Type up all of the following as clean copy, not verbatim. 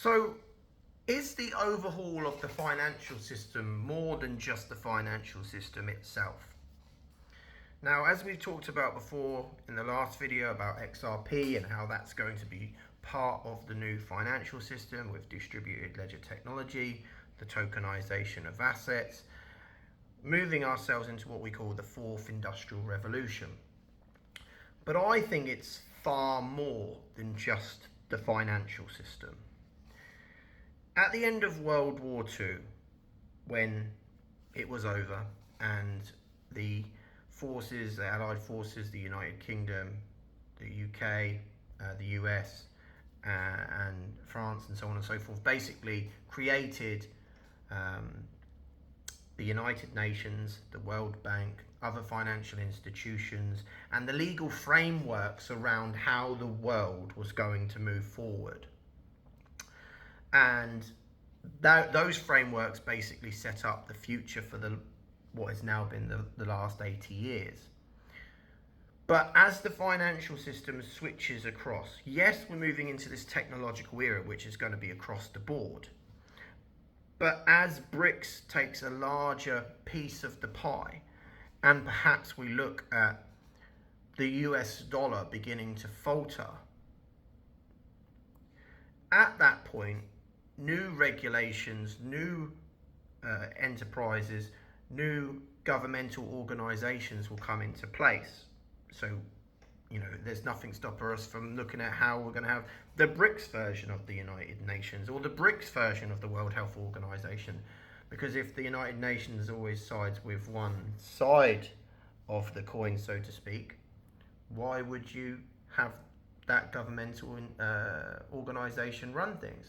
So, is the overhaul of the financial system more than just the financial system itself? Now, as we've talked about before in the last video about XRP and how that's going to be part of the new financial system with distributed ledger technology, the tokenization of assets, moving ourselves into what we call the fourth industrial revolution. But I think it's far more than just the financial system. At the end of World War II, when it was over and the forces, the Allied forces, the United Kingdom, the UK, the US, and France, and so on and so forth, basically created the United Nations, the World Bank, other financial institutions, and the legal frameworks around how the world was going to move forward. And those frameworks basically set up the future for what has now been the last 80 years. But as the financial system switches across, yes, we're moving into this technological era, which is going to be across the board. But as BRICS takes a larger piece of the pie, and perhaps we look at the US dollar beginning to falter, at that point, new regulations, new enterprises, new governmental organizations will come into place. So, there's nothing stopping us from looking at how we're going to have the BRICS version of the United Nations or the BRICS version of the World Health Organization. Because if the United Nations always sides with one side of the coin, so to speak, why would you have that governmental organization run things?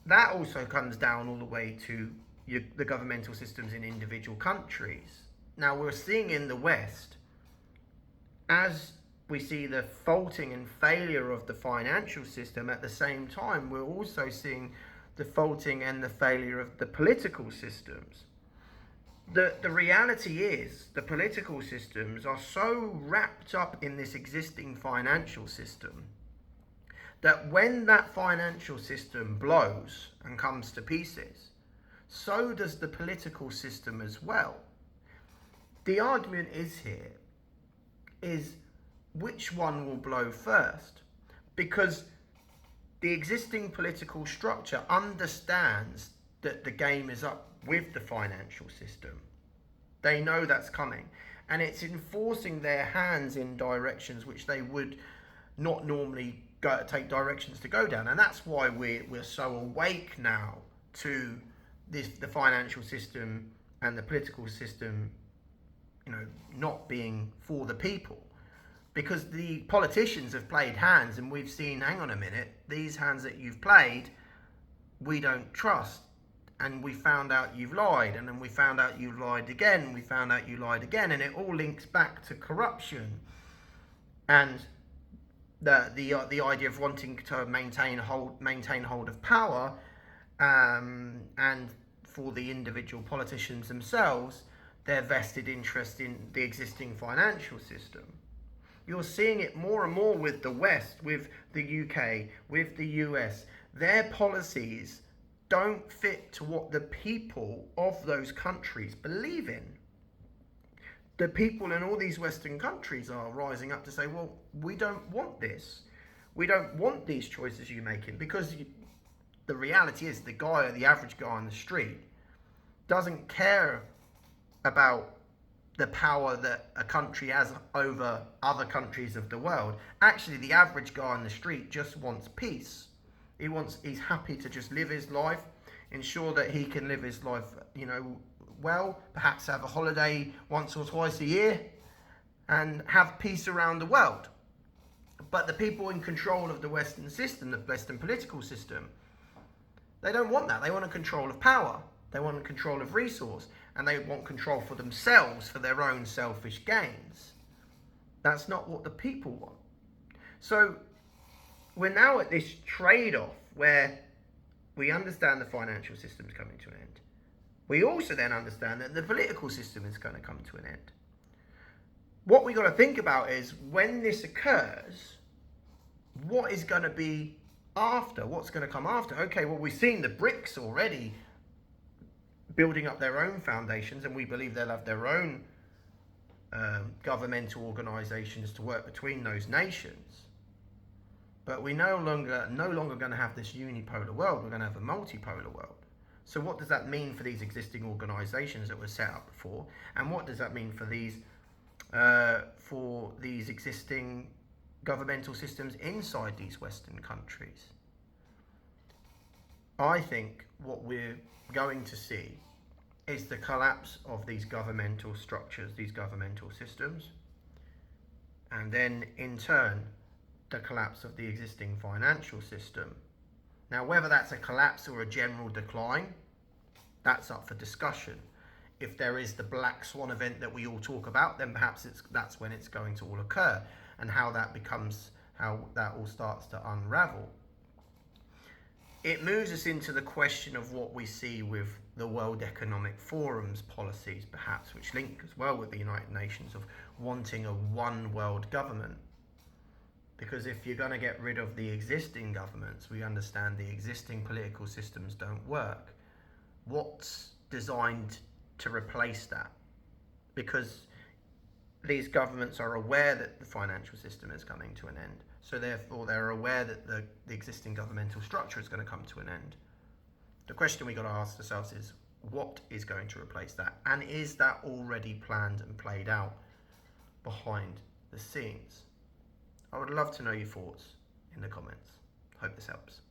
That also comes down all the way to the governmental systems in individual countries. Now, we're seeing in the West, as we see the faulting and failure of the financial system, at the same time, we're also seeing the faulting and the failure of the political systems. The reality is the political systems are so wrapped up in this existing financial system that when that financial system blows and comes to pieces, so does the political system as well. The argument is which one will blow first? Because the existing political structure understands that the game is up with the financial system. They know that's coming, and it's enforcing their hands in directions which they would not normally take directions to go down. And that's why we're so awake now to the financial system and the political system, not being for the people. Because the politicians have played hands, and we've seen, hang on a minute, these hands that you've played, we don't trust. And we found out you've lied, and then we found out you lied again, we found out you lied again, and it all links back to corruption. And the idea of wanting to maintain hold of power, and for the individual politicians themselves, their vested interest in the existing financial system. You're seeing it more and more with the West, with the UK, with the US. Their policies don't fit to what the people of those countries believe in. The people in all these Western countries are rising up to say, well, we don't want this. We don't want these choices you're making, because the reality is the average guy on the street doesn't care about the power that a country has over other countries of the world. Actually, the average guy on the street just wants peace. He's happy to just live his life, ensure that he can live his life, well, perhaps have a holiday once or twice a year, and have peace around the world. But the people in control of the Western system, the Western political system, they don't want that. They want a control of power. They want control of resource, and they want control for themselves, for their own selfish gains. That's not what the people want. So we're now at this trade-off where we understand the financial system is coming to an end. We also then understand that the political system is going to come to an end. What we've got to think about is, when this occurs, what is going to be after? What's going to come after? Okay, well, we've seen the BRICS already building up their own foundations, and we believe they'll have their own governmental organisations to work between those nations. But we're no longer going to have this unipolar world. We're going to have a multipolar world. So what does that mean for these existing organisations that were set up before, and what does that mean for these existing governmental systems inside these Western countries? I think what we're going to see is the collapse of these governmental structures, these governmental systems, and then in turn the collapse of the existing financial system. Now, whether that's a collapse or a general decline, that's up for discussion. If there is the black swan event that we all talk about, then perhaps that's when it's going to all occur, and how that all starts to unravel. It moves us into the question of what we see with the World Economic Forum's policies, perhaps, which link as well with the United Nations, of wanting a one world government. Because if you're going to get rid of the existing governments, we understand the existing political systems don't work. What's designed to replace that? Because these governments are aware that the financial system is coming to an end. So therefore they're aware that the existing governmental structure is going to come to an end. The question we got to ask ourselves is, what is going to replace that? And is that already planned and played out behind the scenes? I would love to know your thoughts in the comments. Hope this helps.